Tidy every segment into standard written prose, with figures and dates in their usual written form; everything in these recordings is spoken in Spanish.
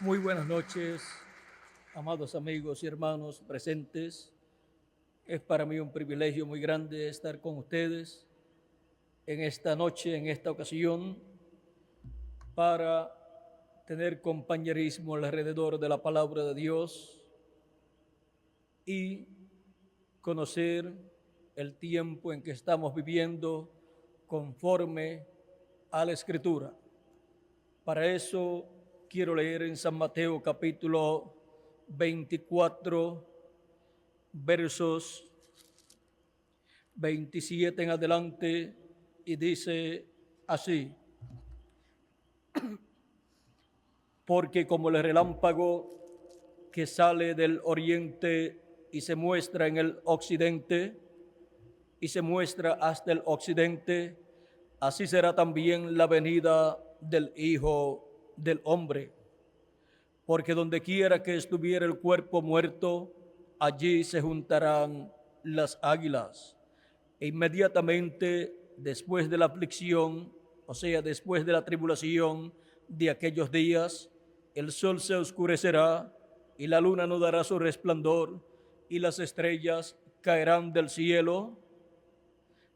Muy buenas noches, amados amigos y hermanos presentes. Es para mí un privilegio muy grande estar con ustedes en esta noche, en esta ocasión, para tener compañerismo alrededor de la palabra de Dios y conocer el tiempo en que estamos viviendo conforme a la Escritura. Para eso quiero leer en San Mateo capítulo 24, versos 27 en adelante, y dice así: porque como el relámpago que sale del oriente y se muestra en el occidente, y se muestra hasta el occidente, así será también la venida del Hijo del Hombre. Porque donde quiera que estuviera el cuerpo muerto, allí se juntarán las águilas. E inmediatamente después de la aflicción, o sea, después de la tribulación de aquellos días, el sol se oscurecerá y la luna no dará su resplandor y las estrellas caerán del cielo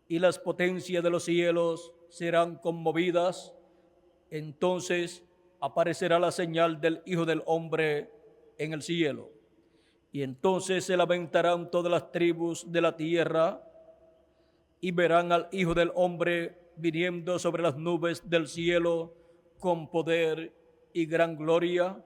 y las potencias de los cielos serán conmovidas. Entonces aparecerá la señal del Hijo del Hombre en el cielo. Y entonces se lamentarán todas las tribus de la tierra y verán al Hijo del Hombre viniendo sobre las nubes del cielo con poder y gran gloria,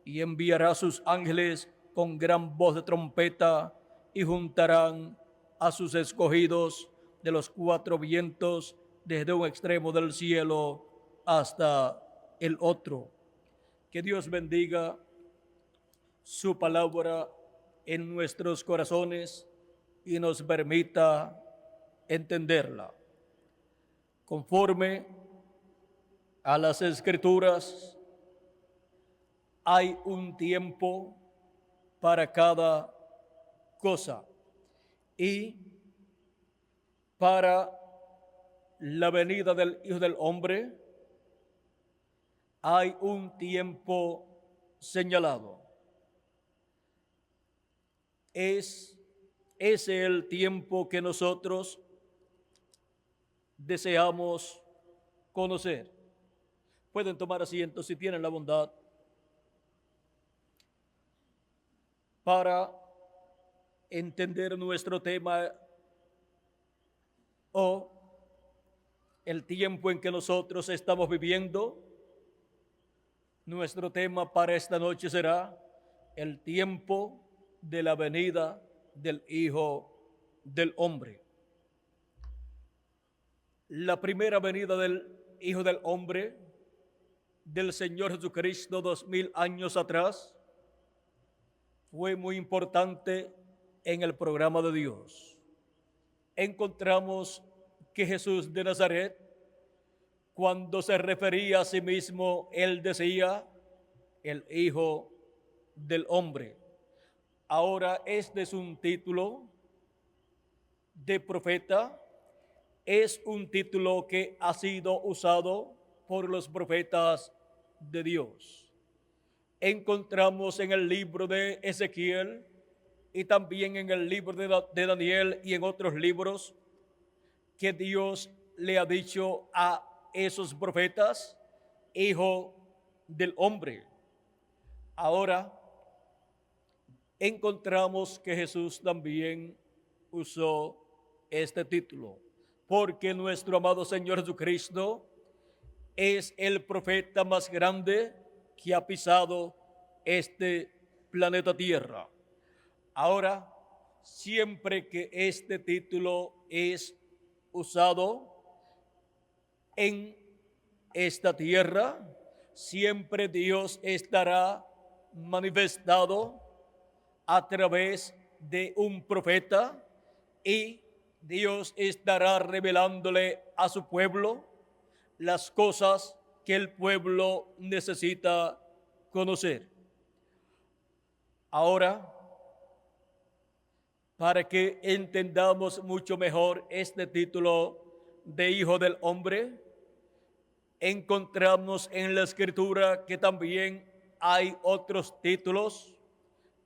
y enviará a sus ángeles con gran voz de trompeta, y juntarán a sus escogidos de los cuatro vientos, desde un extremo del cielo hasta el otro. Que Dios bendiga su palabra en nuestros corazones y nos permita entenderla. Conforme a las Escrituras, hay un tiempo para cada cosa, y para la venida del Hijo del Hombre hay un tiempo señalado. Es ese el tiempo que nosotros deseamos conocer. Pueden tomar asiento si tienen la bondad, para entender nuestro tema o el tiempo en que nosotros estamos viviendo. Nuestro tema para esta noche será el tiempo de la venida del Hijo del Hombre. La primera venida del Hijo del Hombre, del Señor Jesucristo 2000 años atrás, fue muy importante en el programa de Dios. Encontramos que Jesús de Nazaret, cuando se refería a sí mismo, él decía, el Hijo del Hombre. Ahora este es un título de profeta, es un título que ha sido usado por los profetas de Dios. Encontramos en el libro de Ezequiel y también en el libro de Daniel y en otros libros que Dios le ha dicho a esos profetas, Hijo del Hombre. Ahora encontramos que Jesús también usó este título, porque nuestro amado Señor Jesucristo es el profeta más grande que ha pisado este planeta Tierra. Ahora, siempre que este título es usado en esta tierra, siempre Dios estará manifestado a través de un profeta, y Dios estará revelándole a su pueblo las cosas que el pueblo necesita conocer. Ahora, para que entendamos mucho mejor este título de Hijo del Hombre, encontramos en la Escritura que también hay otros títulos.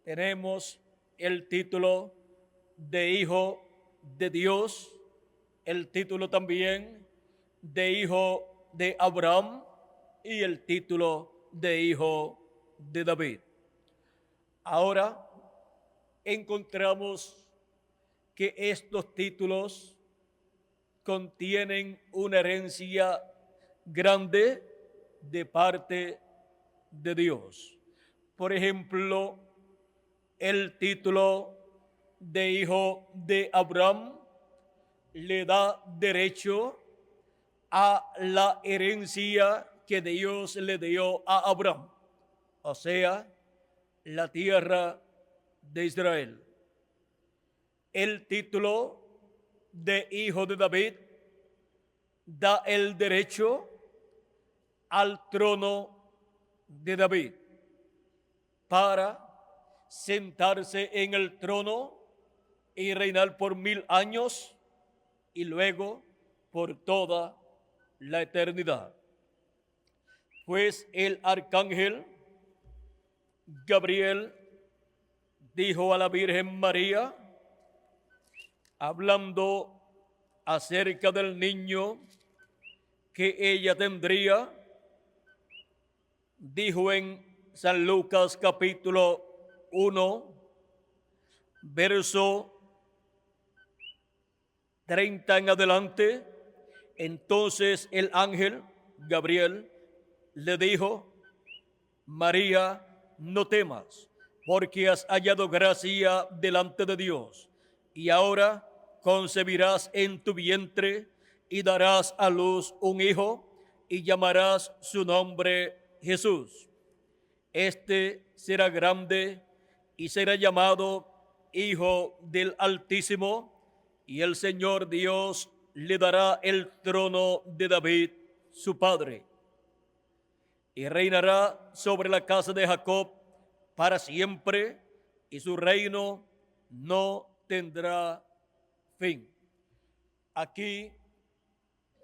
Tenemos el título de Hijo de Dios, el título también de Hijo de Abraham y el título de Hijo de David. Ahora encontramos que estos títulos contienen una herencia grande de parte de Dios. Por ejemplo, el título de Hijo de Abraham le da derecho a la herencia que Dios le dio a Abraham, o sea, la tierra de Israel. El título de Hijo de David da el derecho al trono de David para sentarse en el trono y reinar por 1000 años y luego por toda la eternidad. Pues el arcángel Gabriel dijo a la Virgen María, hablando acerca del niño que ella tendría, dijo en San Lucas capítulo 1, verso 30 en adelante. Entonces el ángel Gabriel le dijo, María, no temas, porque has hallado gracia delante de Dios, y ahora concebirás en tu vientre y darás a luz un hijo, y llamarás su nombre Jesús. Este será grande y será llamado Hijo del Altísimo, y el Señor Dios le dará el trono de David, su padre, y reinará sobre la casa de Jacob para siempre, y su reino no tendrá fin. Aquí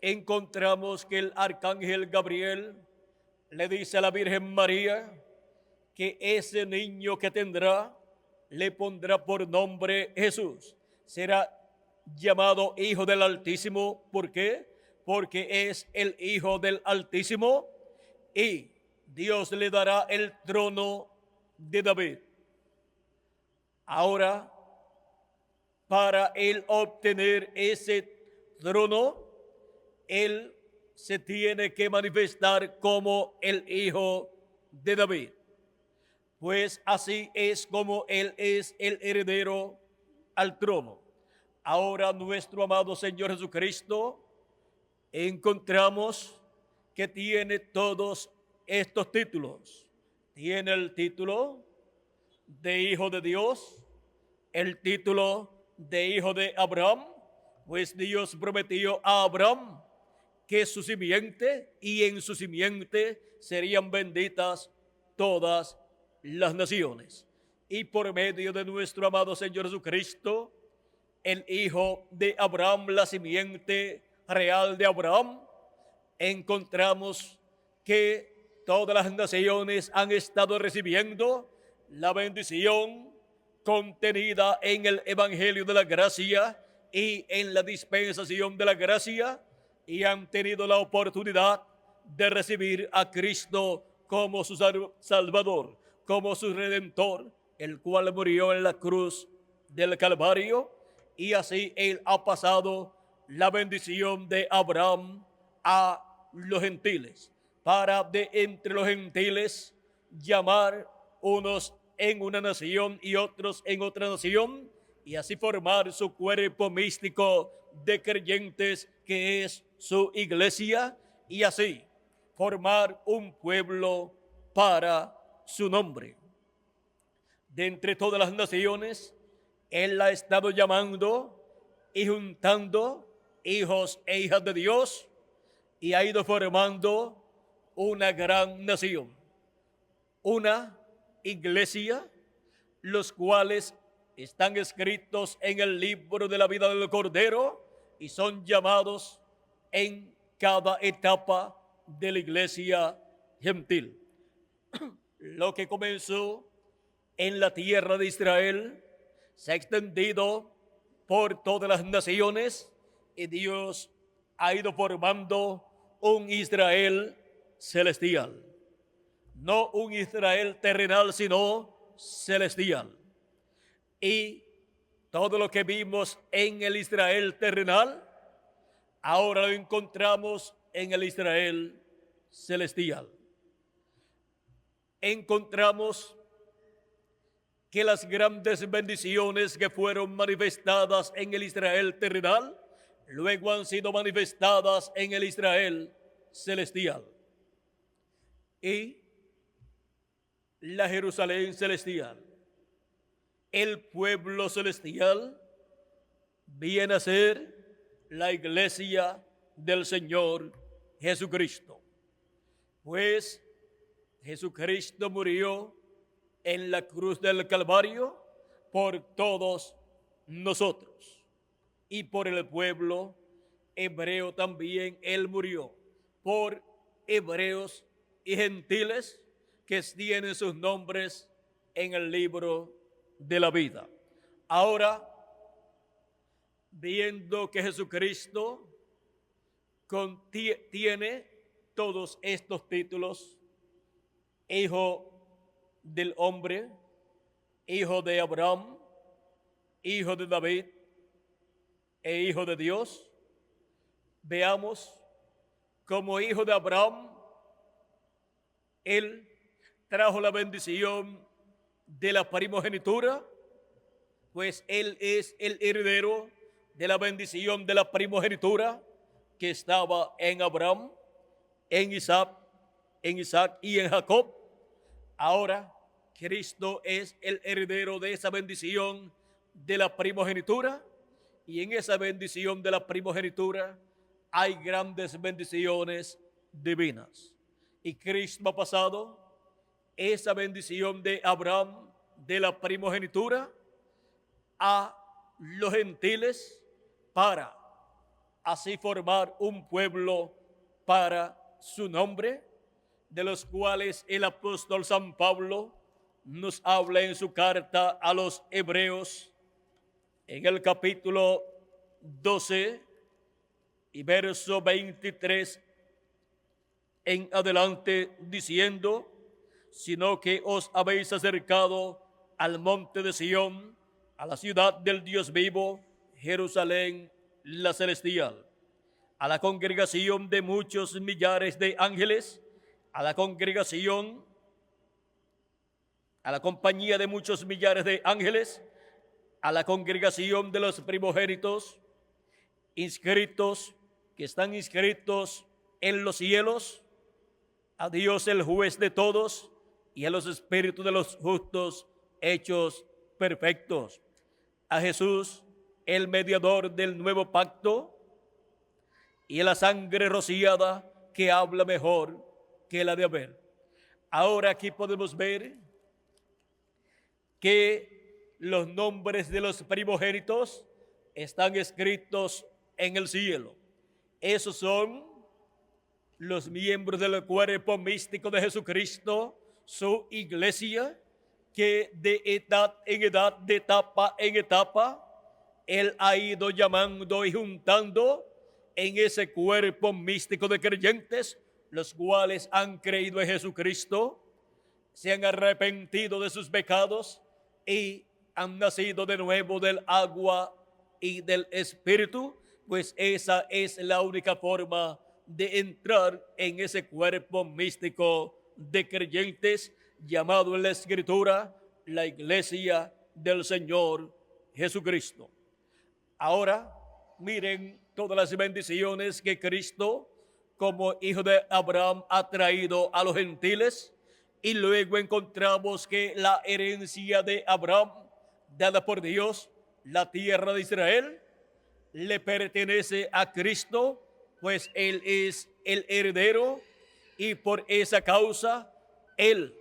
encontramos que el arcángel Gabriel le dice a la Virgen María que ese niño que tendrá le pondrá por nombre Jesús. Será llamado Hijo del Altísimo. ¿Por qué? Porque es el Hijo del Altísimo y Dios le dará el trono de David. Ahora, para él obtener ese trono, él se tiene que manifestar como el Hijo de David. Pues así es como él es el heredero al trono. Ahora nuestro amado Señor Jesucristo encontramos que tiene todos estos títulos. Tiene el título de Hijo de Dios, el título de Hijo de Abraham, pues Dios prometió a Abraham que su simiente y en su simiente serían benditas todas las naciones. Y por medio de nuestro amado Señor Jesucristo, el Hijo de Abraham, la simiente real de Abraham, encontramos que todas las naciones han estado recibiendo la bendición contenida en el Evangelio de la Gracia y en la dispensación de la gracia, y han tenido la oportunidad de recibir a Cristo como su Salvador, como su Redentor, el cual murió en la cruz del Calvario, y así Él ha pasado la bendición de Abraham a los gentiles, para de entre los gentiles llamar unos en una nación y otros en otra nación, y así formar su cuerpo místico de creyentes que es su iglesia, y así formar un pueblo para su nombre. De entre todas las naciones, Él ha estado llamando y juntando hijos e hijas de Dios, y ha ido formando una gran nación, una iglesia, los cuales están escritos en el libro de la vida del Cordero y son llamados en cada etapa de la iglesia gentil. Lo que comenzó en la tierra de Israel se ha extendido por todas las naciones y Dios ha ido formando un Israel celestial. No un Israel terrenal, sino celestial. Y todo lo que vimos en el Israel terrenal, ahora lo encontramos en el Israel celestial. Encontramos que las grandes bendiciones que fueron manifestadas en el Israel terrenal, luego han sido manifestadas en el Israel celestial. Y la Jerusalén celestial, el pueblo celestial, viene a ser la iglesia del Señor Jesucristo. Pues Jesucristo murió en la cruz del Calvario por todos nosotros. Y por el pueblo hebreo también Él murió, por hebreos y gentiles que tienen sus nombres en el libro de la vida. Ahora, viendo que Jesucristo tiene todos estos títulos: Hijo del hombre, Hijo de Abraham, Hijo de David e Hijo de Dios, veamos como Hijo de Abraham, Él trajo la bendición de la primogenitura, pues Él es el heredero de la bendición de la primogenitura que estaba en Abraham, en Isaac y en Jacob. Ahora Cristo es el heredero de esa bendición de la primogenitura, y en esa bendición de la primogenitura hay grandes bendiciones divinas. Y Cristo ha pasado esa bendición de Abraham, de la primogenitura, a los gentiles para así formar un pueblo para su nombre, de los cuales el apóstol San Pablo nos habla en su carta a los hebreos en el capítulo 12 y verso 23 en adelante, diciendo: sino que os habéis acercado al monte de Sión, a la ciudad del Dios vivo, Jerusalén la celestial, a la congregación de muchos millares de ángeles, a la compañía de muchos millares de ángeles, a la congregación de los primogénitos inscritos, que están inscritos en los cielos, a Dios el juez de todos, y a los espíritus de los justos hechos perfectos, a Jesús, el mediador del nuevo pacto, y a la sangre rociada que habla mejor que la de Abel. Ahora aquí podemos ver que los nombres de los primogénitos están escritos en el cielo. Esos son los miembros del cuerpo místico de Jesucristo, su iglesia, que de edad en edad, de etapa en etapa, Él ha ido llamando y juntando en ese cuerpo místico de creyentes, los cuales han creído en Jesucristo, se han arrepentido de sus pecados y han nacido de nuevo del agua y del Espíritu, pues esa es la única forma de entrar en ese cuerpo místico de creyentes llamado en la Escritura la iglesia del Señor Jesucristo. Ahora miren todas las bendiciones que Cristo, como hijo de Abraham, ha traído a los gentiles, y luego encontramos que la herencia de Abraham, dada por Dios, la tierra de Israel, le pertenece a Cristo, pues Él es el heredero, y por esa causa Él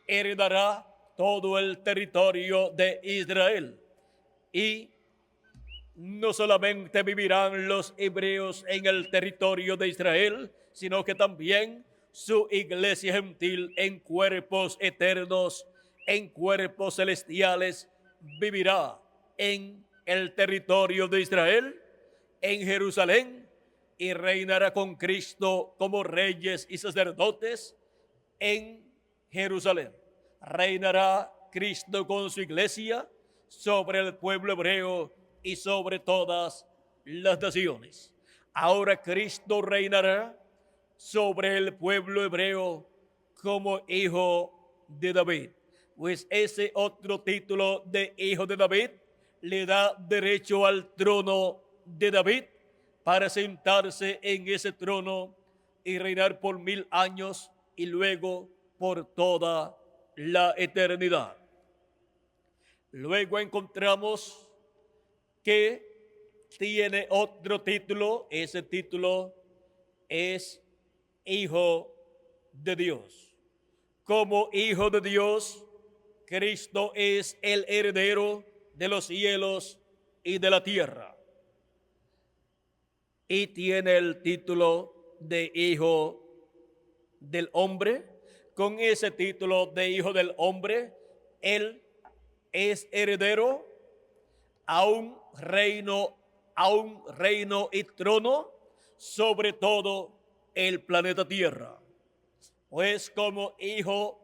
heredará todo el territorio de Israel. Y no solamente vivirán los hebreos en el territorio de Israel, sino que también su iglesia gentil en cuerpos eternos, en cuerpos celestiales, vivirá en el territorio de Israel, en Jerusalén, y reinará con Cristo como reyes y sacerdotes en Jerusalén. Reinará Cristo con su iglesia sobre el pueblo hebreo y sobre todas las naciones. Ahora Cristo reinará sobre el pueblo hebreo como hijo de David. Pues ese otro título de hijo de David le da derecho al trono de David para sentarse en ese trono y reinar por 1000 años y luego por toda la eternidad. Luego encontramos que tiene otro título. Ese título es Hijo de Dios. Como Hijo de Dios, Cristo es el heredero de los cielos y de la tierra. Y tiene el título de Hijo del Hombre. Con ese título de Hijo del Hombre, Él es heredero a un reino y trono sobre todo el planeta Tierra. Pues como Hijo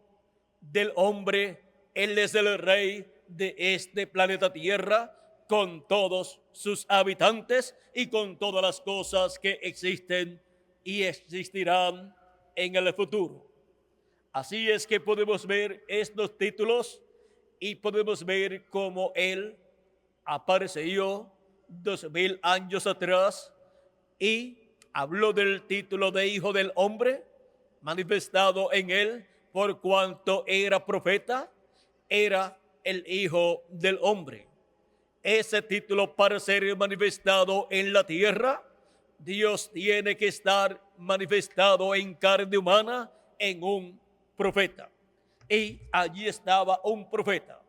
del Hombre, Él es el rey de este planeta Tierra, con todos sus habitantes y con todas las cosas que existen y existirán en el futuro. Así es que podemos ver estos títulos y podemos ver cómo Él apareció 2000 años atrás y habló del título de Hijo del Hombre, manifestado en Él por cuanto era profeta, era el Hijo del Hombre. Ese título, para ser manifestado en la tierra, Dios tiene que estar manifestado en carne humana en un profeta. Y allí estaba un profeta,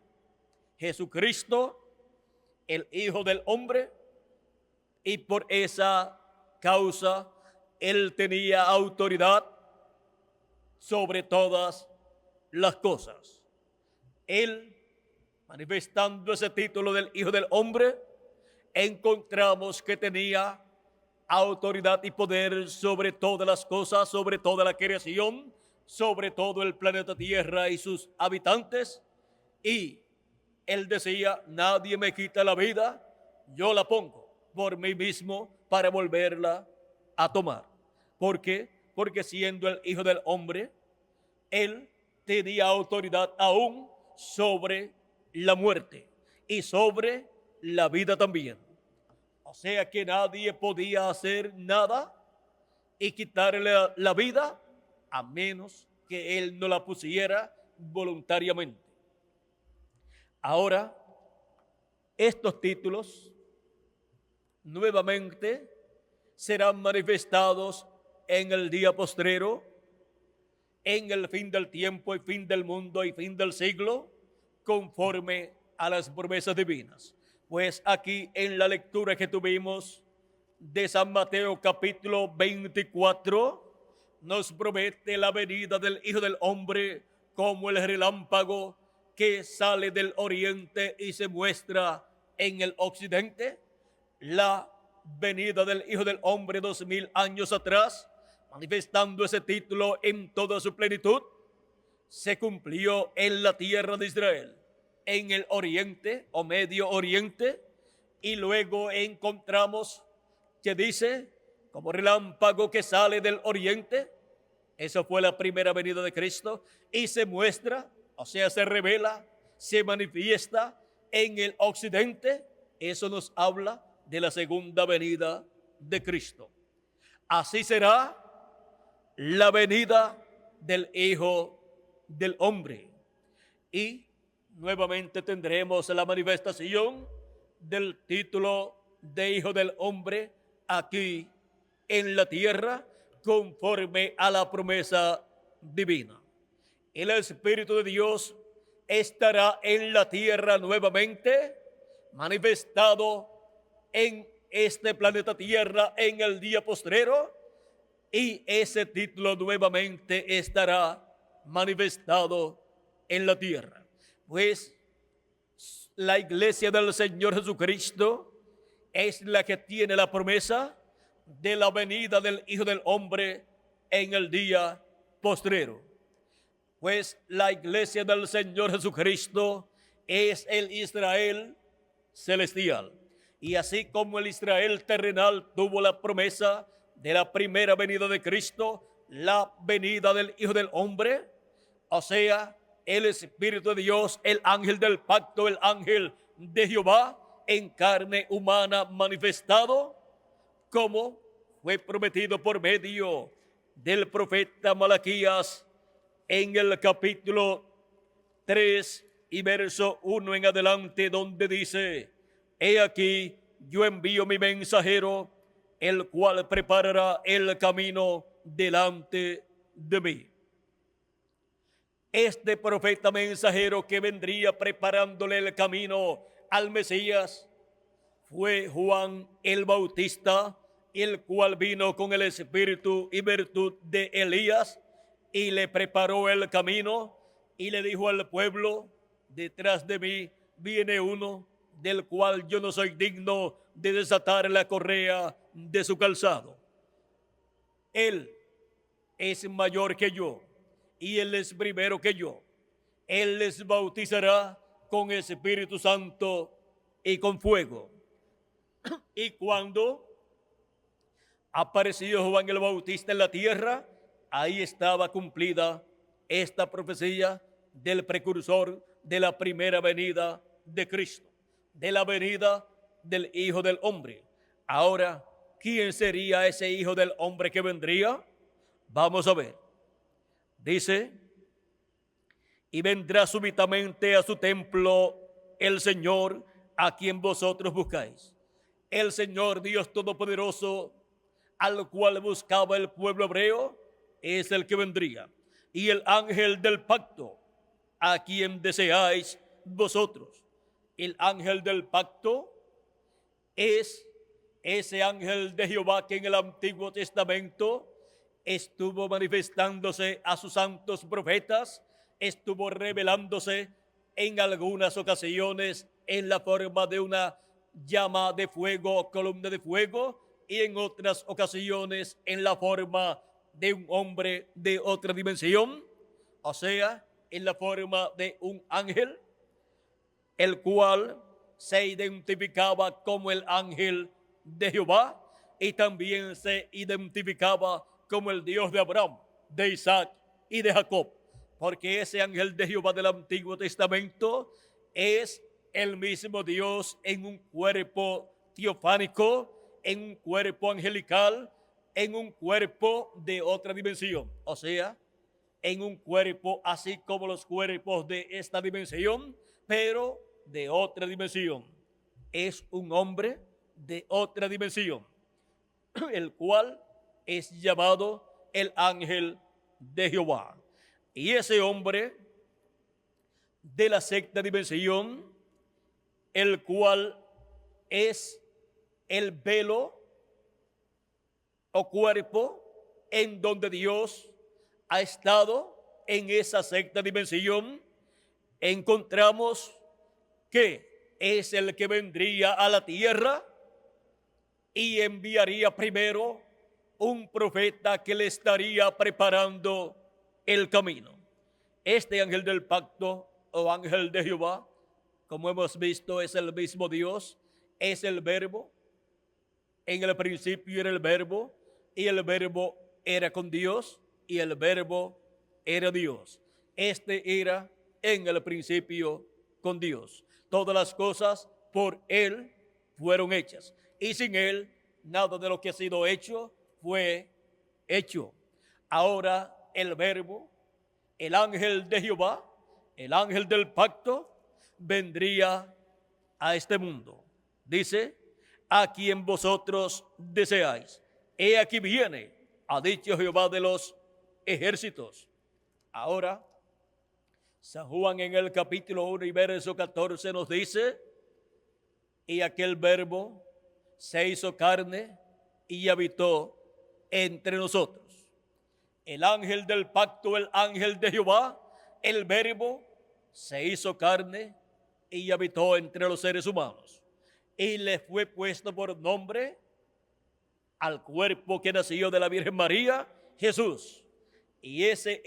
Jesucristo, el Hijo del Hombre, y por esa causa Él tenía autoridad sobre todas las cosas. Él, manifestando ese título del Hijo del Hombre, encontramos que tenía autoridad y poder sobre todas las cosas, sobre toda la creación, sobre todo el planeta Tierra y sus habitantes. Y Él decía: nadie me quita la vida, yo la pongo por mí mismo para volverla a tomar. ¿Por qué? Porque siendo el Hijo del Hombre, Él tenía autoridad aún sobre la muerte y sobre la vida también. O sea que nadie podía hacer nada y quitarle la vida a menos que Él no la pusiera voluntariamente. Ahora, estos títulos nuevamente serán manifestados en el día postrero, en el fin del tiempo y fin del mundo y fin del siglo, conforme a las promesas divinas. Pues aquí en la lectura que tuvimos de San Mateo capítulo 24, nos promete la venida del Hijo del Hombre como el relámpago que sale del oriente y se muestra en el occidente. La venida del Hijo del Hombre 2000 años atrás, manifestando ese título en toda su plenitud, se cumplió en la tierra de Israel, en el oriente o medio oriente, y luego encontramos que dice, como relámpago que sale del oriente. Eso fue la primera venida de Cristo, y se muestra, o sea, se revela, se manifiesta en el occidente. Eso nos habla de la segunda venida de Cristo. Así será la venida del Hijo del Hombre. Y nuevamente tendremos la manifestación del título de Hijo del Hombre aquí en la tierra, conforme a la promesa divina. El Espíritu de Dios estará en la tierra nuevamente, manifestado en este planeta Tierra en el día postrero, y ese título nuevamente estará manifestado en la tierra. Pues la iglesia del Señor Jesucristo es la que tiene la promesa de la venida del Hijo del Hombre en el día postrero. Pues la iglesia del Señor Jesucristo es el Israel celestial. Y así como el Israel terrenal tuvo la promesa de la primera venida de Cristo, la venida del Hijo del Hombre, o sea, el Espíritu de Dios, el ángel del pacto, el ángel de Jehová, en carne humana manifestado, como fue prometido por medio del profeta Malaquías en el capítulo 3 y verso 1 en adelante, donde dice: he aquí, yo envío mi mensajero, el cual preparará el camino delante de mí. Este profeta mensajero que vendría preparándole el camino al Mesías fue Juan el Bautista, el cual vino con el espíritu y virtud de Elías y le preparó el camino y le dijo al pueblo: detrás de mí viene uno del cual yo no soy digno de desatar la correa de su calzado. Él es mayor que yo y él es primero que yo. Él les bautizará con Espíritu Santo y con fuego. Y cuando apareció Juan el Bautista en la tierra, ahí estaba cumplida esta profecía del precursor de la primera venida de Cristo, de la venida del Hijo del Hombre. Ahora, ¿quién sería ese Hijo del Hombre que vendría? Vamos a ver. Dice: y vendrá súbitamente a su templo el Señor a quien vosotros buscáis. El Señor Dios Todopoderoso, al cual buscaba el pueblo hebreo, es el que vendría. Y el ángel del pacto, a quien deseáis vosotros. El ángel del pacto es ese ángel de Jehová que en el Antiguo Testamento estuvo manifestándose a sus santos profetas, estuvo revelándose en algunas ocasiones en la forma de una llama de fuego o columna de fuego, y en otras ocasiones en la forma de un hombre de otra dimensión, o sea, en la forma de un ángel, el cual se identificaba como el ángel de Jehová y también se identificaba como el Dios de Abraham, de Isaac y de Jacob, porque ese ángel de Jehová del Antiguo Testamento es el mismo Dios en un cuerpo teofánico, en un cuerpo angelical, en un cuerpo de otra dimensión, o sea, en un cuerpo así como los cuerpos de esta dimensión, pero de otra dimensión. Es un hombre de otra dimensión, el cual es llamado el ángel de Jehová. Y ese hombre de la sexta dimensión, el cual es el velo o cuerpo en donde Dios ha estado en esa sexta dimensión, encontramos que es el que vendría a la tierra y enviaría primero un profeta que le estaría preparando el camino. Este ángel del pacto o ángel de Jehová, como hemos visto, es el mismo Dios, es el Verbo. En el principio era el Verbo, y el Verbo era con Dios, y el Verbo era Dios. Este era en el principio con Dios. Todas las cosas por Él fueron hechas, y sin Él nada de lo que ha sido hecho fue hecho. Ahora el Verbo, el ángel de Jehová, el ángel del pacto, vendría a este mundo. Dice: a quien vosotros deseáis. He aquí viene, ha dicho Jehová de los ejércitos. Ahora, San Juan en el capítulo 1 y verso 14 nos dice: y aquel Verbo se hizo carne y habitó entre nosotros. El ángel del pacto, el ángel de Jehová, el Verbo, se hizo carne y habitó entre los seres humanos. Y le fue puesto por nombre al cuerpo que nació de la Virgen María, Jesús. Y ese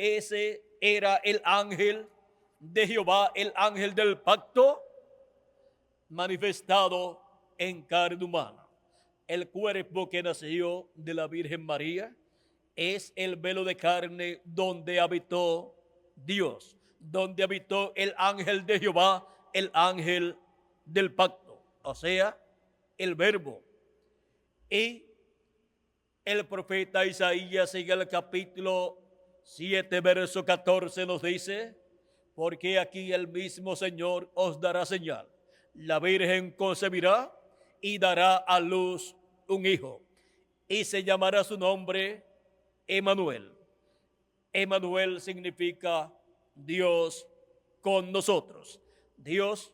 era el ángel de Jehová, el ángel del pacto, manifestado en carne humana. El cuerpo que nació de la Virgen María es el velo de carne donde habitó Dios, donde habitó el ángel de Jehová, el ángel del pacto, o sea, el Verbo. Y el profeta Isaías en el capítulo 7, verso 14 nos dice: porque aquí el mismo Señor os dará señal. La Virgen concebirá y dará a luz un hijo, y se llamará su nombre Emmanuel. Emmanuel significa Dios con nosotros. Dios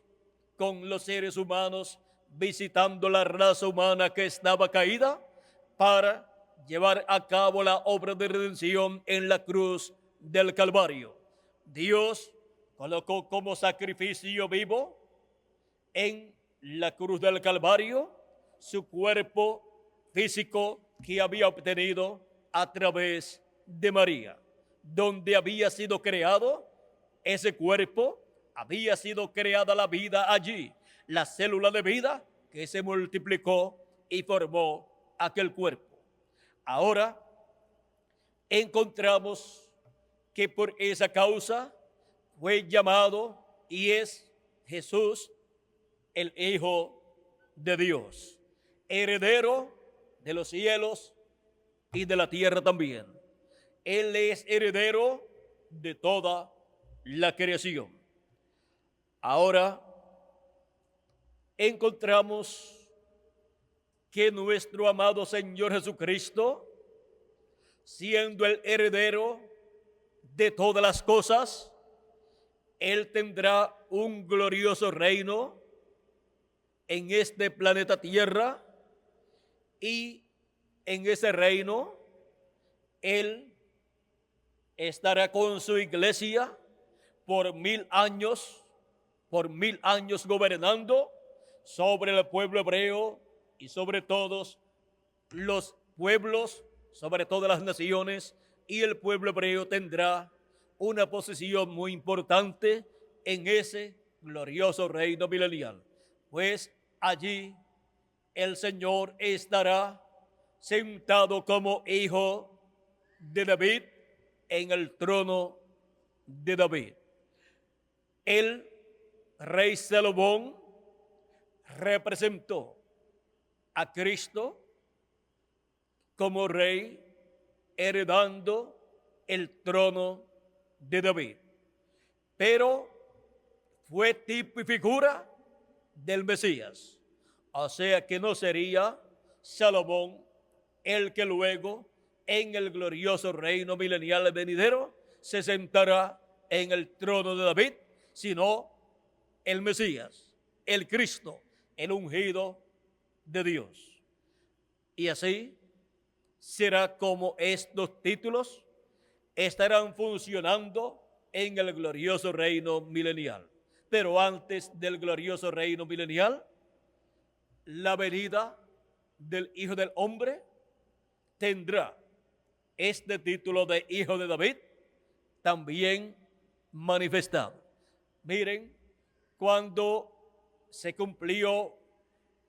con los seres humanos, visitando la raza humana que estaba caída para llevar a cabo la obra de redención en la cruz del Calvario. Dios colocó como sacrificio vivo en la cruz del Calvario su cuerpo físico que había obtenido a través de María. Donde había sido creado ese cuerpo, había sido creada la vida allí, la célula de vida que se multiplicó y formó aquel cuerpo. Ahora encontramos que por esa causa fue llamado y es Jesús el Hijo de Dios, heredero de los cielos y de la tierra también. Él es heredero de toda la creación. Ahora encontramos que nuestro amado Señor Jesucristo, siendo el heredero de todas las cosas, Él tendrá un glorioso reino en este planeta Tierra, y en ese reino Él estará con su iglesia por 1000 años, gobernando sobre el pueblo hebreo y sobre todos los pueblos, sobre todas las naciones, y el pueblo hebreo tendrá una posición muy importante en ese glorioso reino milenial, pues allí el Señor estará sentado como hijo de David en el trono de David. El rey Salomón representó a Cristo como rey, heredando el trono de David, pero fue tipo y figura del Mesías, o sea que no sería Salomón el que luego en el glorioso reino milenial venidero se sentará en el trono de David, sino el Mesías, el Cristo, el ungido de Dios. Y así será como estos títulos estarán funcionando en el glorioso reino milenial. Pero antes del glorioso reino milenial, la venida del Hijo del Hombre tendrá este título de Hijo de David también manifestado. Miren, cuando se cumplió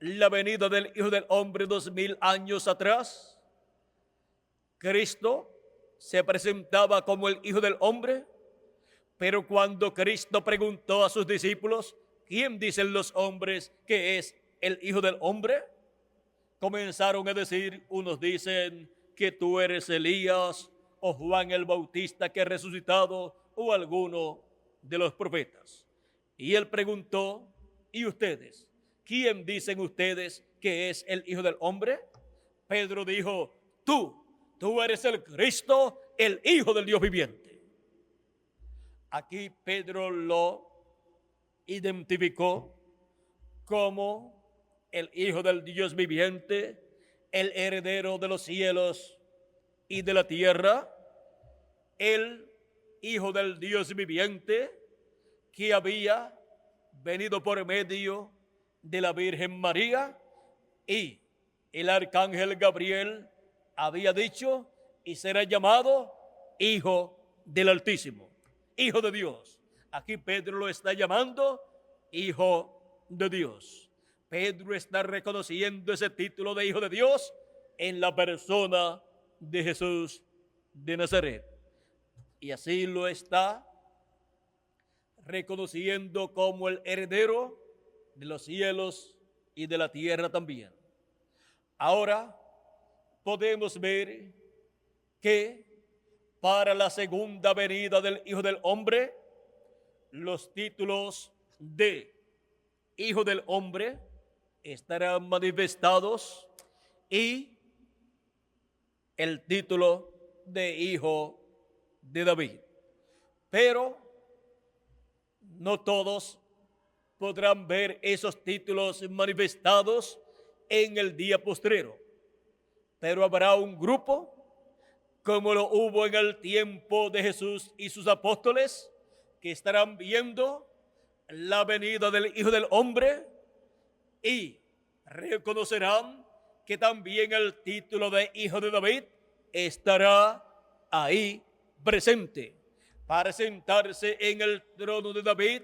la venida del Hijo del Hombre 2000 años atrás, Cristo se presentaba como el Hijo del Hombre, pero cuando Cristo preguntó a sus discípulos, ¿quién dicen los hombres que es el Hijo del Hombre? Comenzaron a decir, unos dicen que tú eres Elías, o Juan el Bautista que ha resucitado, o alguno de los profetas. Y él preguntó, ¿y ustedes? ¿Quién dicen ustedes que es el Hijo del Hombre? Pedro dijo, tú eres el Cristo, el Hijo del Dios viviente. Aquí Pedro lo identificó como el Hijo del Dios viviente, el heredero de los cielos y de la tierra, el Hijo del Dios viviente, que había venido por medio de la Virgen María, y el arcángel Gabriel había dicho, y será llamado Hijo del Altísimo, Hijo de Dios. Aquí Pedro lo está llamando Hijo de Dios. Pedro está reconociendo ese título de Hijo de Dios en la persona de Jesús de Nazaret. Y así lo está reconociendo como el heredero de los cielos y de la tierra también. Ahora podemos ver que para la segunda venida del Hijo del Hombre, los títulos de Hijo del Hombre estarán manifestados y el título de Hijo de David. Pero no todos podrán ver esos títulos manifestados en el día postrero. Pero habrá un grupo, como lo hubo en el tiempo de Jesús y sus apóstoles, que estarán viendo la venida del Hijo del Hombre y reconocerán que también el título de Hijo de David estará ahí presente para sentarse en el trono de David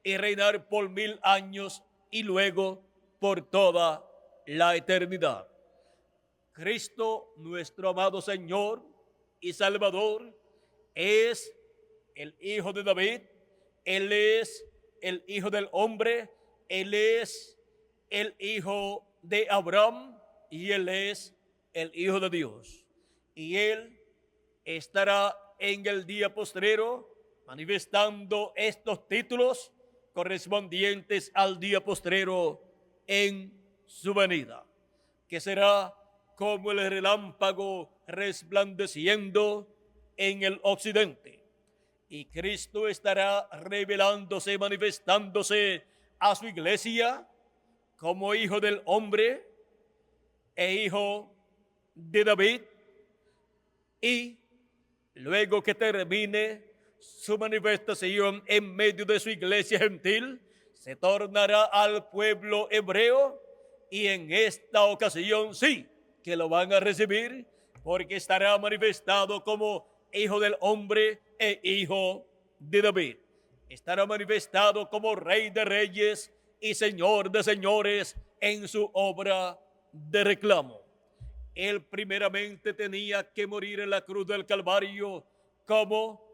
y reinar por 1000 años y luego por toda la eternidad. Cristo, nuestro amado Señor y Salvador, es el Hijo de David, Él es el Hijo del Hombre, Él es el Hijo de Abraham y Él es el Hijo de Dios. Y Él estará en el día postrero manifestando estos títulos correspondientes al día postrero en su venida, que será como el relámpago resplandeciendo en el occidente. Y Cristo estará revelándose, manifestándose a su iglesia como Hijo del Hombre e Hijo de David. Y luego que termine su manifestación en medio de su iglesia gentil, se tornará al pueblo hebreo, y en esta ocasión sí que lo van a recibir, porque estará manifestado como Hijo del Hombre e Hijo de David. Estará manifestado como Rey de Reyes y Señor de Señores en su obra de reclamo. Él primeramente tenía que morir en la cruz del Calvario como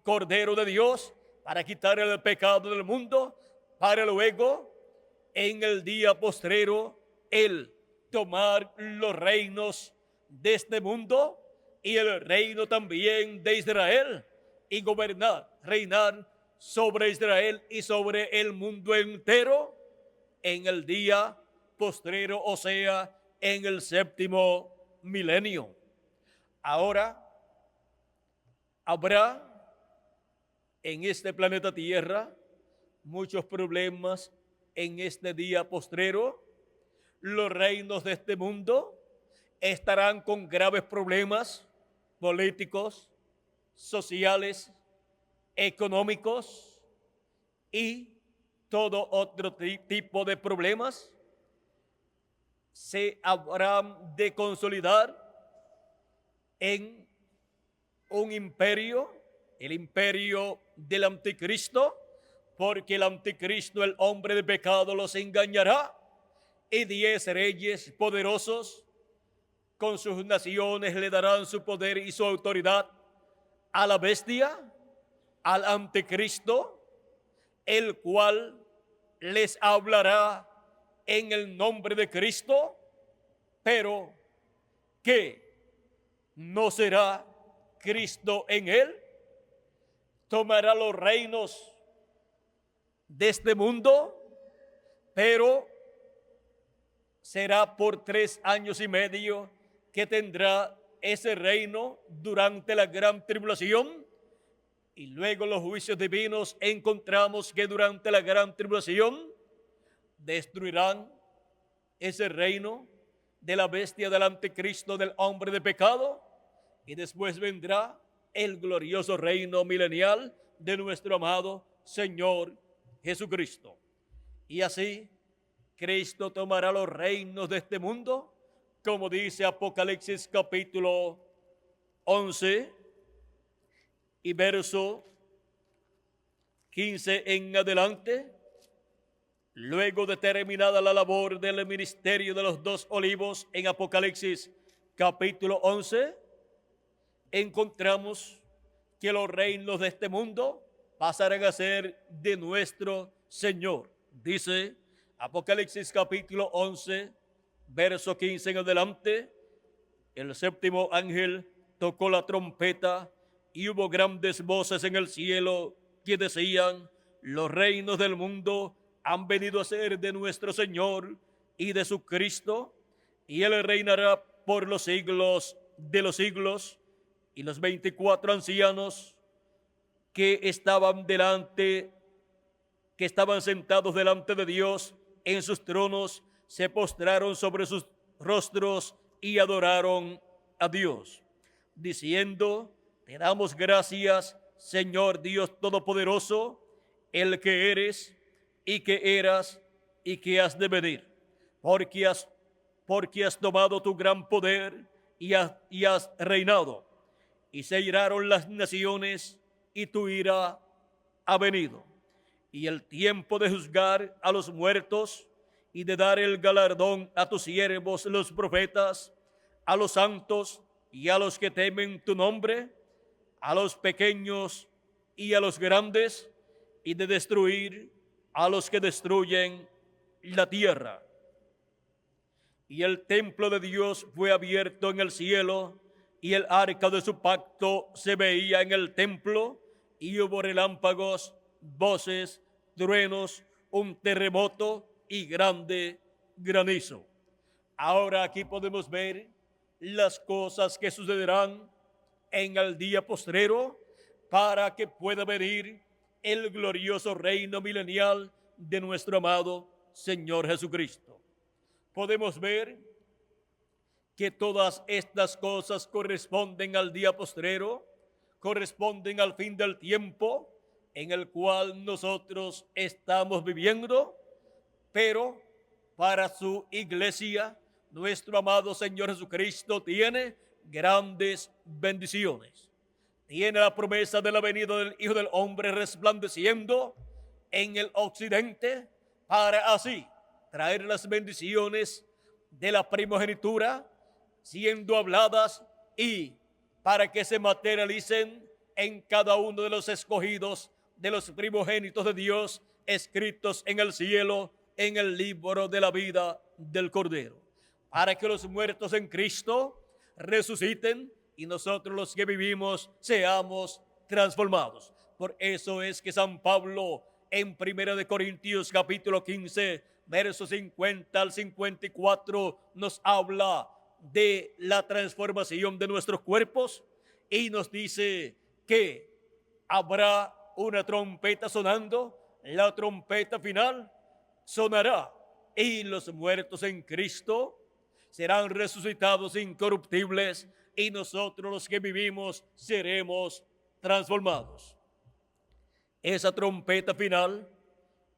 Cordero de Dios para quitar el pecado del mundo, para luego en el día postrero Él tomar los reinos de este mundo y el reino también de Israel y gobernar, reinar sobre Israel y sobre el mundo entero en el día postrero, o sea, en el 7º milenio. Ahora habrá en este planeta Tierra muchos problemas en este día postrero. Los reinos de este mundo estarán con graves problemas políticos, sociales, económicos y todo otro tipo de problemas. Se habrán de consolidar en un imperio, el imperio del anticristo, porque el anticristo, el hombre de pecado, los engañará, y 10 reyes poderosos con sus naciones le darán su poder y su autoridad a la bestia, al anticristo, el cual les hablará en el nombre de Cristo, pero que no será Cristo en él. Tomará los reinos de este mundo, pero será por 3 años y medio que tendrá ese reino durante la gran tribulación. Y luego los juicios divinos encontramos que durante la gran tribulación destruirán ese reino, de la bestia, del anticristo, del hombre de pecado, y después vendrá el glorioso reino milenial de nuestro amado Señor Jesucristo. Y así Cristo tomará los reinos de este mundo, como dice Apocalipsis capítulo 11 y verso 15 en adelante. Luego de terminada la labor del ministerio de los dos olivos en Apocalipsis capítulo 11, encontramos que los reinos de este mundo pasarán a ser de nuestro Señor. Dice Apocalipsis capítulo 11, verso 15 en adelante: el séptimo ángel tocó la trompeta y hubo grandes voces en el cielo que decían: los reinos del mundo han venido a ser de nuestro Señor y de su Cristo, y Él reinará por los siglos de los siglos. Y los 24 ancianos que estaban sentados delante de Dios en sus tronos, se postraron sobre sus rostros y adoraron a Dios, diciendo: te damos gracias, Señor Dios Todopoderoso, el que eres y que eras y que has de venir, porque has tomado tu gran poder y has reinado, y se iraron las naciones y tu ira ha venido, y el tiempo de juzgar a los muertos y de dar el galardón a tus siervos los profetas, a los santos y a los que temen tu nombre, a los pequeños y a los grandes, y de destruir a los que destruyen la tierra. Y el templo de Dios fue abierto en el cielo, y el arca de su pacto se veía en el templo, y hubo relámpagos, voces, truenos, un terremoto y grande granizo. Ahora aquí podemos ver las cosas que sucederán en el día postrero, para que pueda venir el glorioso reino milenial de nuestro amado Señor Jesucristo. Podemos ver que todas estas cosas corresponden al día postrero, corresponden al fin del tiempo en el cual nosotros estamos viviendo, pero para su iglesia, nuestro amado Señor Jesucristo tiene grandes bendiciones. Tiene la promesa de la venida del Hijo del Hombre resplandeciendo en el occidente, para así traer las bendiciones de la primogenitura siendo habladas, y para que se materialicen en cada uno de los escogidos, de los primogénitos de Dios, escritos en el cielo, en el libro de la vida del Cordero, para que los muertos en Cristo resuciten y nosotros los que vivimos seamos transformados. Por eso es que San Pablo en 1 Corintios capítulo 15, versos 50 al 54, nos habla de la transformación de nuestros cuerpos y nos dice que habrá una trompeta sonando, la trompeta final sonará y los muertos en Cristo serán resucitados incorruptibles, y nosotros los que vivimos seremos transformados. Esa trompeta final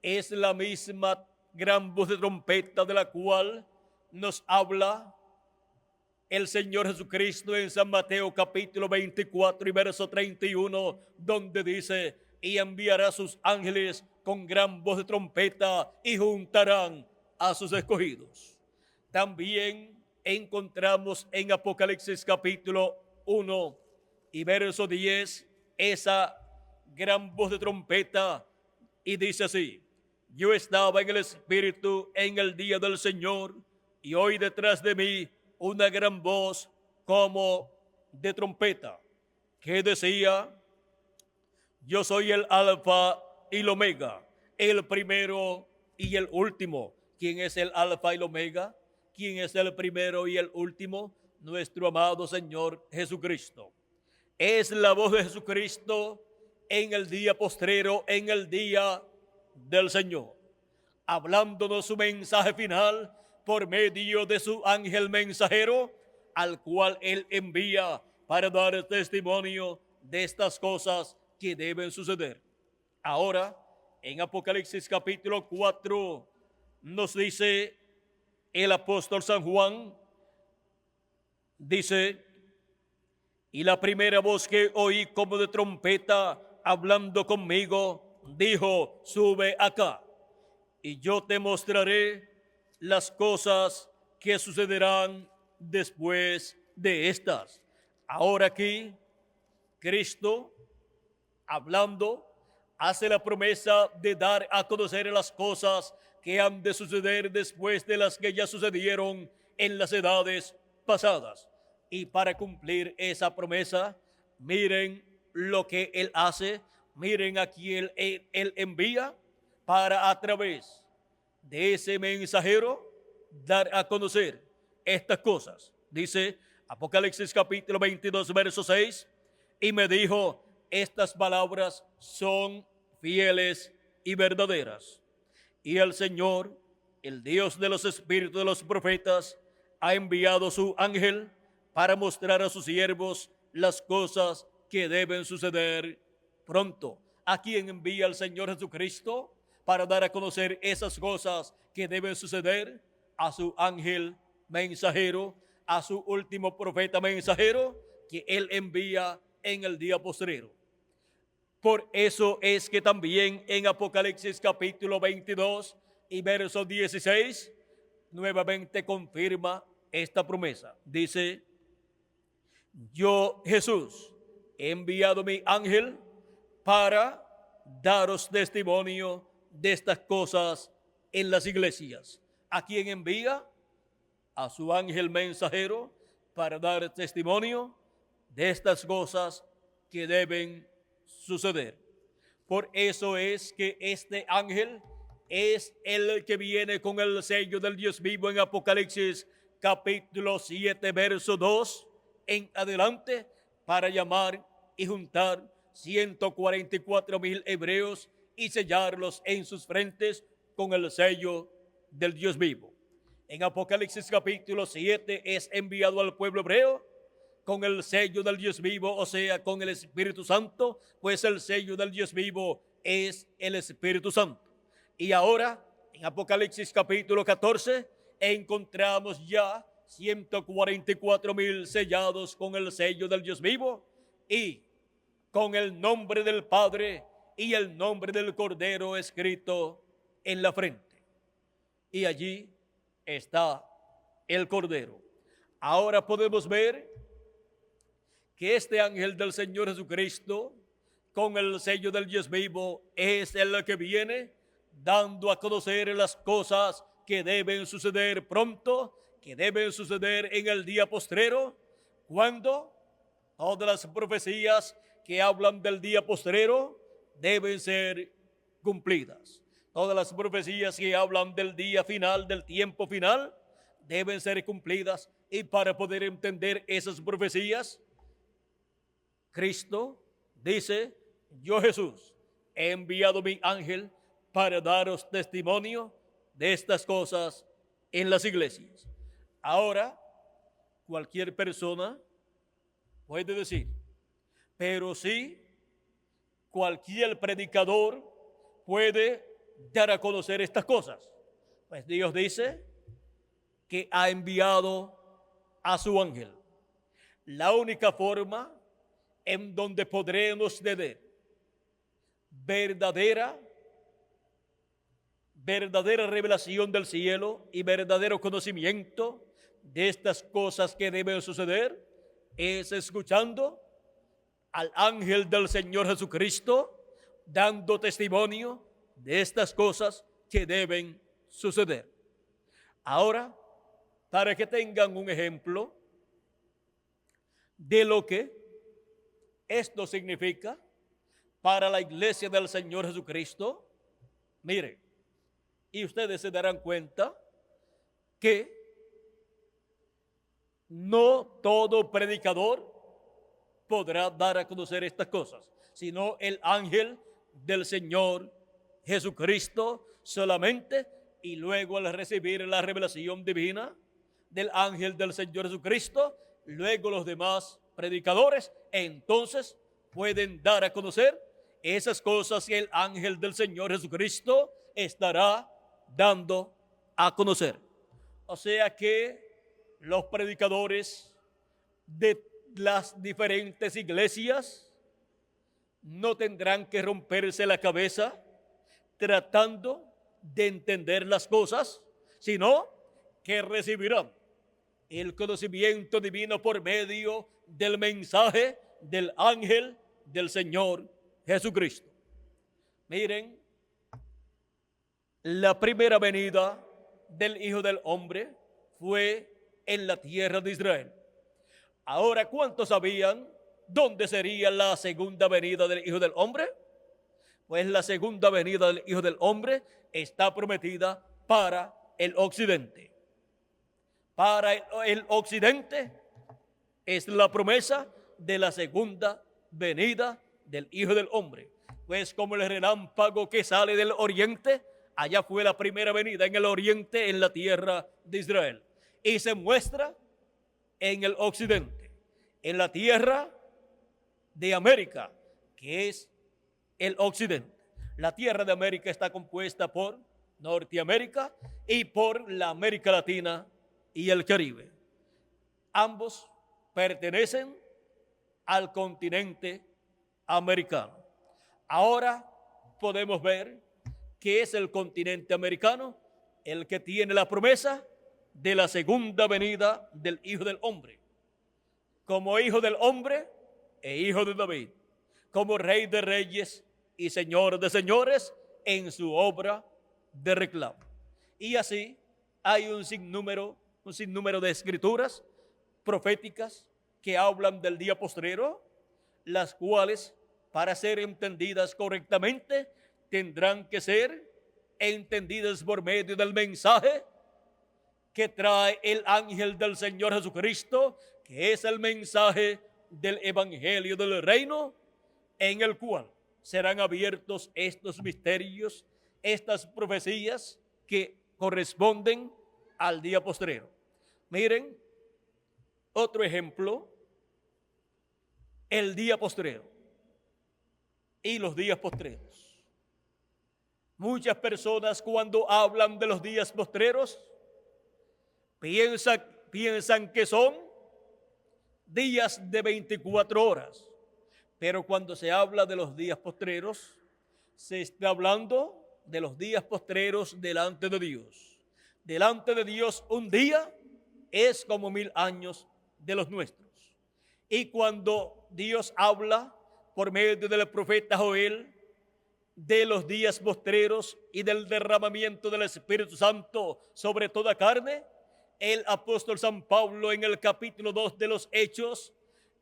es la misma gran voz de trompeta de la cual nos habla el Señor Jesucristo en San Mateo capítulo 24 y verso 31, donde dice: y enviará a sus ángeles con gran voz de trompeta y juntarán a sus escogidos. También encontramos en Apocalipsis capítulo 1 y verso 10 esa gran voz de trompeta, y dice así: yo estaba en el Espíritu en el día del Señor, y oí detrás de mí una gran voz como de trompeta, que decía: yo soy el Alfa y el Omega, el primero y el último. ¿Quién es el Alfa y el Omega? ¿Quién es el primero y el último? Nuestro amado Señor Jesucristo. Es la voz de Jesucristo en el día postrero, en el día del Señor, hablándonos su mensaje final, por medio de su ángel mensajero, al cual él envía para dar testimonio de estas cosas que deben suceder. Ahora, en Apocalipsis capítulo 4, nos dice el apóstol San Juan, dice: y la primera voz que oí como de trompeta hablando conmigo, dijo: sube acá, y yo te mostraré las cosas que sucederán después de estas. Ahora aquí, Cristo, hablando, hace la promesa de dar a conocer las cosas que han de suceder después de las que ya sucedieron en las edades pasadas. Y para cumplir esa promesa, miren lo que Él hace, miren a quién Él envía para, a través de ese mensajero, dar a conocer estas cosas. Dice Apocalipsis capítulo 22, verso 6, y me dijo: estas palabras son fieles y verdaderas. Y el Señor, el Dios de los espíritus de los profetas, ha enviado su ángel para mostrar a sus siervos las cosas que deben suceder pronto. ¿A quién envía el Señor Jesucristo para dar a conocer esas cosas que deben suceder? A su ángel mensajero, a su último profeta mensajero, que Él envía en el día postrero. Por eso es que también en Apocalipsis capítulo 22 y verso 16, nuevamente confirma esta promesa. Dice: yo, Jesús, he enviado mi ángel para daros testimonio de estas cosas en las iglesias. ¿A quién envía? A su ángel mensajero para dar testimonio de estas cosas que deben suceder. Por eso es que este ángel es el que viene con el sello del Dios vivo en Apocalipsis capítulo 7, verso 2 en adelante, para llamar y juntar 144,000 hebreos y sellarlos en sus frentes con el sello del Dios vivo. En Apocalipsis capítulo 7 es enviado al pueblo hebreo con el sello del Dios vivo, o sea, con el Espíritu Santo, pues el sello del Dios vivo es el Espíritu Santo. Y ahora, en Apocalipsis capítulo 14, encontramos ya 144,000 sellados con el sello del Dios vivo y con el nombre del Padre y el nombre del Cordero escrito en la frente. Y allí está el Cordero. Ahora podemos ver que este ángel del Señor Jesucristo, con el sello del Dios vivo, es el que viene dando a conocer las cosas que deben suceder pronto, que deben suceder en el día postrero, cuando todas las profecías que hablan del día postrero deben ser cumplidas. Todas las profecías que hablan del día final, del tiempo final, deben ser cumplidas. Y para poder entender esas profecías, Cristo dice: yo, Jesús, he enviado mi ángel para daros testimonio de estas cosas en las iglesias. Ahora, cualquier persona puede decir, pero sí, cualquier predicador puede dar a conocer estas cosas. Pues Dios dice que ha enviado a su ángel. La única forma en donde podremos tener verdadera revelación del cielo y verdadero conocimiento de estas cosas que deben suceder es escuchando al ángel del Señor Jesucristo dando testimonio de estas cosas que deben suceder. Ahora, para que tengan un ejemplo de lo que esto significa para la iglesia del Señor Jesucristo, mire, y ustedes se darán cuenta que no todo predicador podrá dar a conocer estas cosas, sino el ángel del Señor Jesucristo solamente y luego al recibir la revelación divina del ángel del Señor Jesucristo, luego los demás predicadores entonces pueden dar a conocer esas cosas que el ángel del Señor Jesucristo estará dando a conocer. O sea que los predicadores de las diferentes iglesias no tendrán que romperse la cabeza tratando de entender las cosas, sino que recibirán el conocimiento divino por medio del mensaje del ángel del Señor Jesucristo. Miren, la primera venida del Hijo del Hombre fue en la tierra de Israel. Ahora, ¿cuántos sabían dónde sería la segunda venida del Hijo del Hombre? Pues la segunda venida del Hijo del Hombre está prometida para el occidente. Para el occidente es la promesa de la segunda venida del Hijo del Hombre. Pues como el relámpago que sale del oriente, allá fue la primera venida en el oriente, en la tierra de Israel. Y se muestra en el occidente, en la tierra de América, que es el occidente. La tierra de América está compuesta por Norteamérica y por la América Latina y el Caribe. Ambos pertenecen al continente americano. Ahora podemos ver que es el continente americano el que tiene la promesa de la segunda venida del Hijo del Hombre, como Hijo del Hombre e Hijo de David, como Rey de Reyes y Señor de Señores en su obra de reclamo. Y así hay un sinnúmero de escrituras proféticas que hablan del día postrero, las cuales, para ser entendidas correctamente, tendrán que ser entendidas por medio del mensaje que trae el ángel del Señor Jesucristo, que es el mensaje del Evangelio del Reino, en el cual serán abiertos estos misterios, estas profecías que corresponden al día postrero. Miren, otro ejemplo, el día postrero y los días postreros. Muchas personas cuando hablan de los días postreros piensan que son días de 24 horas. Pero cuando se habla de los días postreros, se está hablando de los días postreros delante de Dios. Delante de Dios un día es como 1000 años de los nuestros. Y cuando Dios habla por medio del profeta Joel de los días postreros y del derramamiento del Espíritu Santo sobre toda carne, el apóstol San Pablo en el capítulo 2 de los Hechos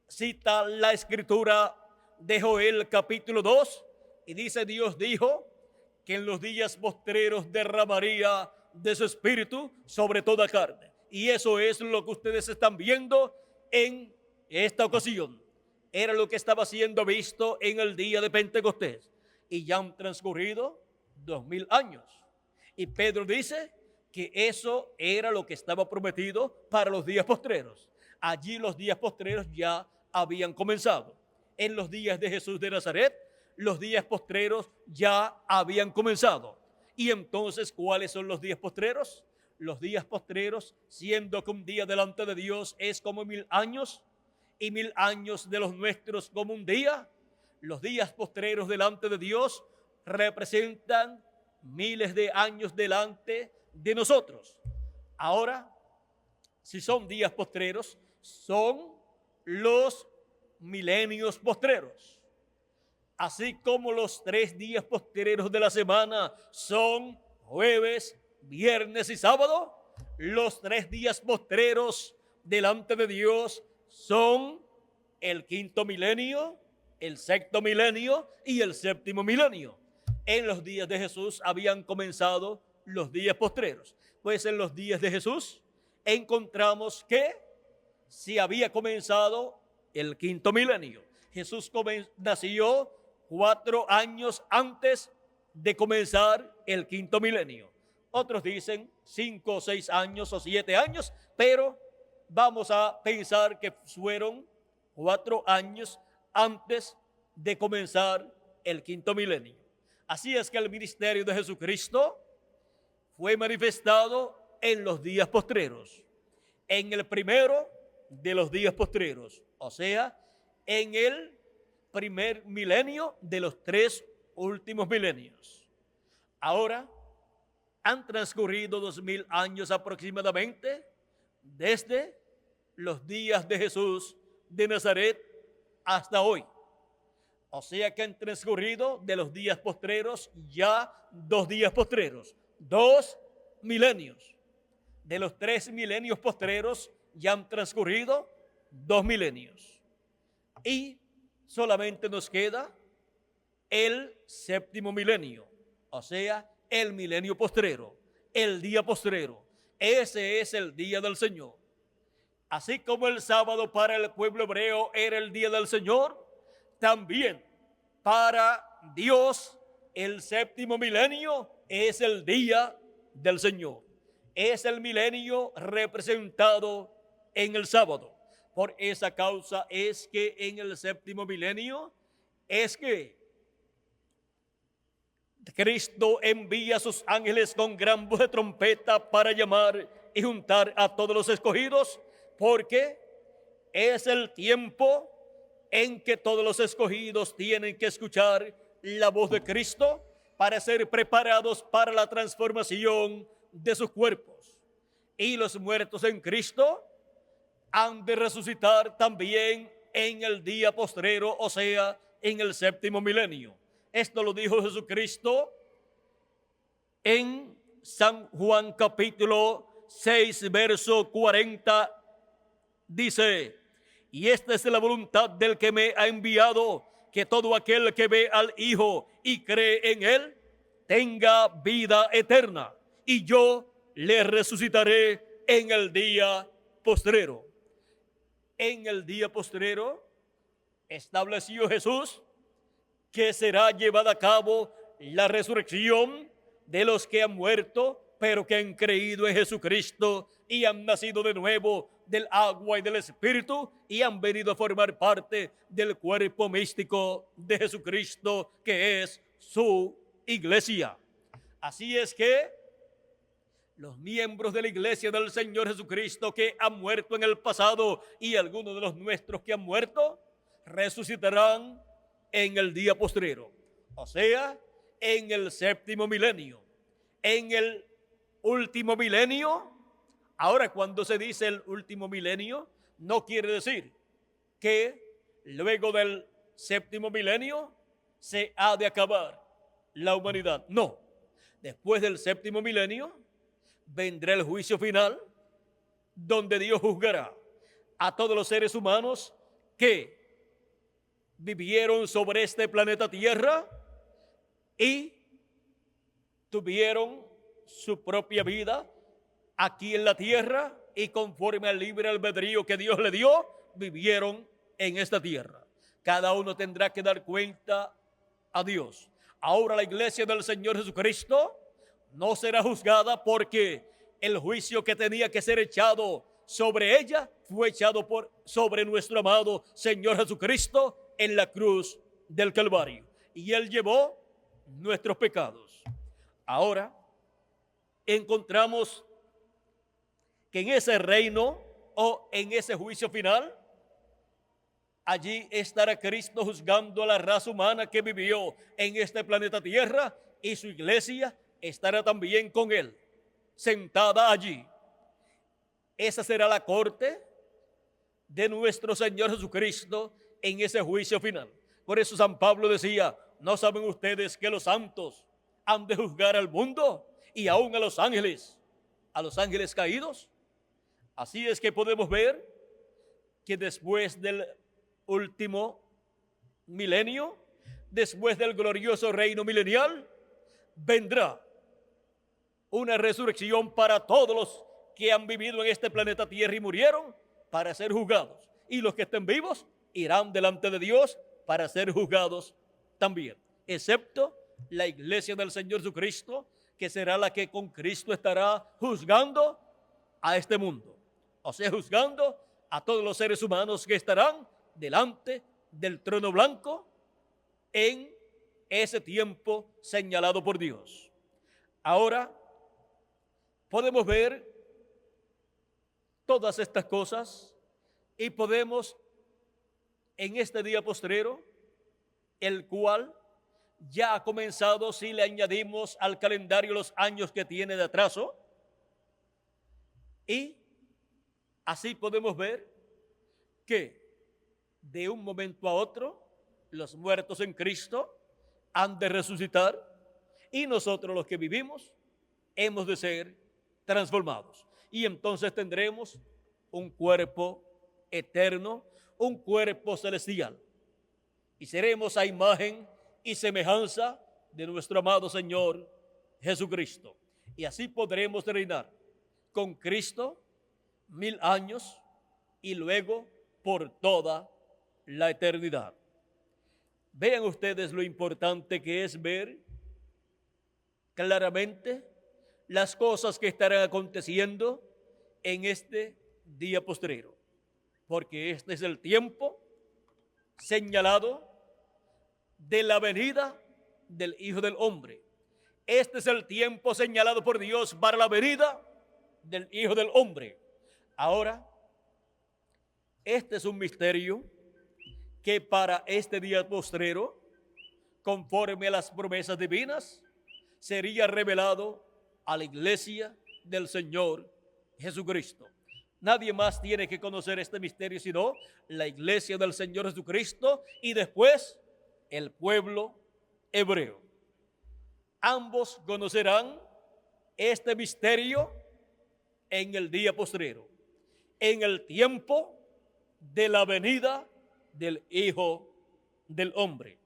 cita la escritura de Joel capítulo 2 y dice: Dios dijo que en los días postreros derramaría de su espíritu sobre toda carne. Y eso es lo que ustedes están viendo en esta ocasión. Era lo que estaba siendo visto en el día de Pentecostés. Y ya han transcurrido 2000 años. Y Pedro dice que eso era lo que estaba prometido para los días postreros. Allí los días postreros ya habían comenzado. En los días de Jesús de Nazaret, los días postreros ya habían comenzado. Y entonces, ¿cuáles son los días postreros? Los días postreros, siendo que un día delante de Dios es como 1000 años, y 1000 años de los nuestros como un día, los días postreros delante de Dios representan miles de años delante de nosotros. Ahora, si son días postreros, son los milenios postreros. Así como los 3 días postreros de la semana son jueves, viernes y sábado, los 3 días postreros delante de Dios son el 5º milenio, el 6º milenio y el 7º milenio. En los días de Jesús habían comenzado los días postreros. Pues en los días de Jesús encontramos que si había comenzado el 5º milenio. Jesús nació 4 años antes de comenzar el 5º milenio. Otros dicen 5 o 6 años o 7 años, pero vamos a pensar que fueron 4 años antes de comenzar el quinto milenio. Así es que el ministerio de Jesucristo fue manifestado en los días postreros, en el primero de los días postreros, o sea, en el primer milenio de los 3 últimos milenios. Ahora han transcurrido 2000 años aproximadamente desde los días de Jesús de Nazaret hasta hoy. O sea que han transcurrido de los días postreros ya 2 días postreros, 2 milenios. De los 3 milenios postreros ya han transcurrido 2 milenios. Y solamente nos queda el séptimo milenio, o sea, el milenio postrero, el día postrero. Ese es el día del Señor. Así como el sábado para el pueblo hebreo era el día del Señor, también para Dios el séptimo milenio es el día del Señor. Es el milenio representado en el sábado. Por esa causa es que en el séptimo milenio es que Cristo envía a sus ángeles con gran voz de trompeta para llamar y juntar a todos los escogidos, porque es el tiempo en que todos los escogidos tienen que escuchar la voz de Cristo para ser preparados para la transformación de sus cuerpos. Y los muertos en Cristo han de resucitar también en el día postrero, o sea, en el séptimo milenio. Esto lo dijo Jesucristo en San Juan capítulo 6, verso 40. Dice: y esta es la voluntad del que me ha enviado, que todo aquel que ve al Hijo y cree en Él, tenga vida eterna, y yo le resucitaré en el día postrero. En el día postrero estableció Jesús que será llevada a cabo la resurrección de los que han muerto, pero que han creído en Jesucristo y han nacido de nuevo del agua y del Espíritu y han venido a formar parte del cuerpo místico de Jesucristo, que es su iglesia. Así es que los miembros de la iglesia del Señor Jesucristo que han muerto en el pasado y algunos de los nuestros que han muerto, resucitarán en el día postrero, o sea, en el séptimo milenio, en el último milenio. Ahora, cuando se dice el último milenio, no quiere decir que luego del séptimo milenio se ha de acabar la humanidad. No, después del séptimo milenio vendrá el juicio final, donde Dios juzgará a todos los seres humanos que vivieron sobre este planeta Tierra y tuvieron su propia vida aquí en la tierra y conforme al libre albedrío que Dios le dio, vivieron en esta tierra. Cada uno tendrá que dar cuenta a Dios. Ahora la iglesia del Señor Jesucristo no será juzgada porque el juicio que tenía que ser echado sobre ella fue echado sobre nuestro amado Señor Jesucristo en la cruz del Calvario. Y Él llevó nuestros pecados. Ahora encontramos que en ese reino o en ese juicio final, allí estará Cristo juzgando a la raza humana que vivió en este planeta Tierra, y su iglesia estará también con Él, sentada allí. Esa será la corte de nuestro Señor Jesucristo en ese juicio final. Por eso San Pablo decía: ¿no saben ustedes que los santos han de juzgar al mundo y aún a los ángeles caídos? Así es que podemos ver que después del último milenio, después del glorioso reino milenial, vendrá una resurrección para todos los que han vivido en este planeta Tierra y murieron, para ser juzgados. Y los que estén vivos irán delante de Dios para ser juzgados también, excepto la iglesia del Señor Jesucristo, que que será la que con Cristo estará juzgando a este mundo, o sea, juzgando a todos los seres humanos que estarán delante del trono blanco en ese tiempo señalado por Dios. Ahora podemos ver todas estas cosas y podemos en este día postrero, el cual ya ha comenzado si le añadimos al calendario los años que tiene de atraso, y así podemos ver que de un momento a otro los muertos en Cristo han de resucitar y nosotros los que vivimos hemos de ser transformados. Y entonces tendremos un cuerpo eterno, un cuerpo celestial. Y seremos a imagen y semejanza de nuestro amado Señor Jesucristo. Y así podremos reinar con Cristo 1000 años y luego por toda la eternidad. Vean ustedes lo importante que es ver claramente las cosas que estarán aconteciendo en este día postrero, porque este es el tiempo señalado de la venida del Hijo del Hombre. Este es el tiempo señalado por Dios para la venida del Hijo del Hombre. Ahora, este es un misterio que para este día postrero, conforme a las promesas divinas, sería revelado a la iglesia del Señor Jesucristo. Nadie más tiene que conocer este misterio sino la iglesia del Señor Jesucristo y después el pueblo hebreo. Ambos conocerán este misterio en el día postrero, en el tiempo de la venida del Hijo del Hombre.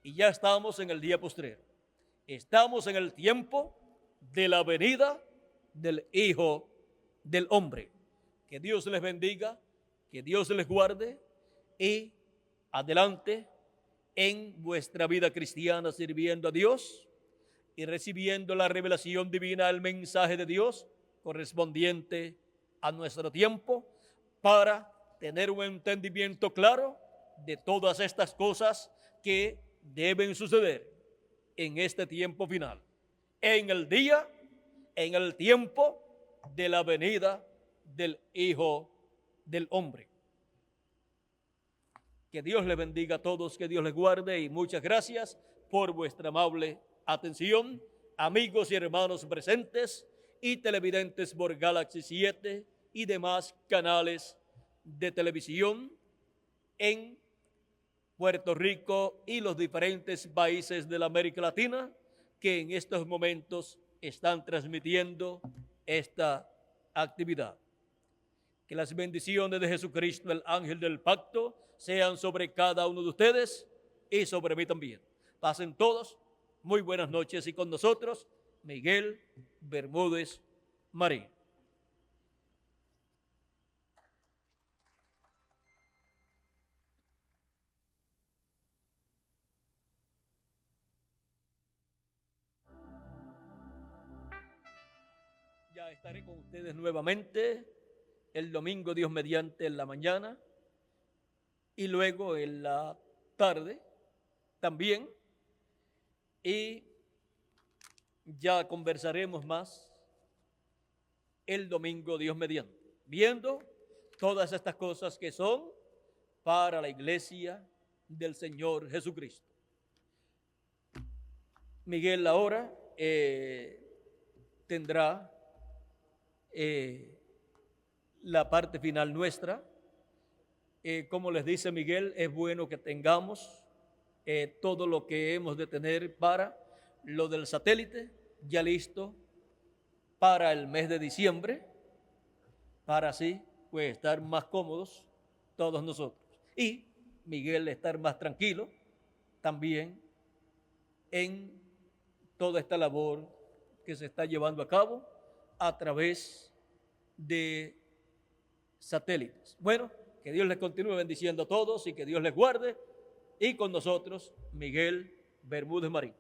Y ya estamos en el día postrero. Estamos en el tiempo de la venida del Hijo del Hombre. Que Dios les bendiga, que Dios les guarde y adelante en vuestra vida cristiana sirviendo a Dios y recibiendo la revelación divina, el mensaje de Dios correspondiente a nuestro tiempo para tener un entendimiento claro de todas estas cosas que deben suceder en este tiempo final, en el día, en el tiempo de la venida del Hijo del Hombre. Que Dios les bendiga a todos, que Dios les guarde y muchas gracias por vuestra amable atención, amigos y hermanos presentes y televidentes por Galaxy 7 y demás canales de televisión en Puerto Rico y los diferentes países de la América Latina que en estos momentos están transmitiendo esta actividad. Que las bendiciones de Jesucristo, el ángel del pacto, sean sobre cada uno de ustedes y sobre mí también. Pasen todos muy buenas noches y con nosotros Miguel Bermúdez Marín. Ya estaré con ustedes nuevamente el domingo, Dios mediante, en la mañana y luego en la tarde también, y ya conversaremos más el domingo, Dios mediante, viendo todas estas cosas que son para la iglesia del Señor Jesucristo. Miguel ahora tendrá la parte final nuestra. Como les dice Miguel, es bueno que tengamos todo lo que hemos de tener para lo del satélite ya listo para el mes de diciembre, para así pues estar más cómodos todos nosotros y Miguel estar más tranquilo también en toda esta labor que se está llevando a cabo a través de satélites. Bueno, que Dios les continúe bendiciendo a todos y que Dios les guarde, y con nosotros Miguel Bermúdez Marín.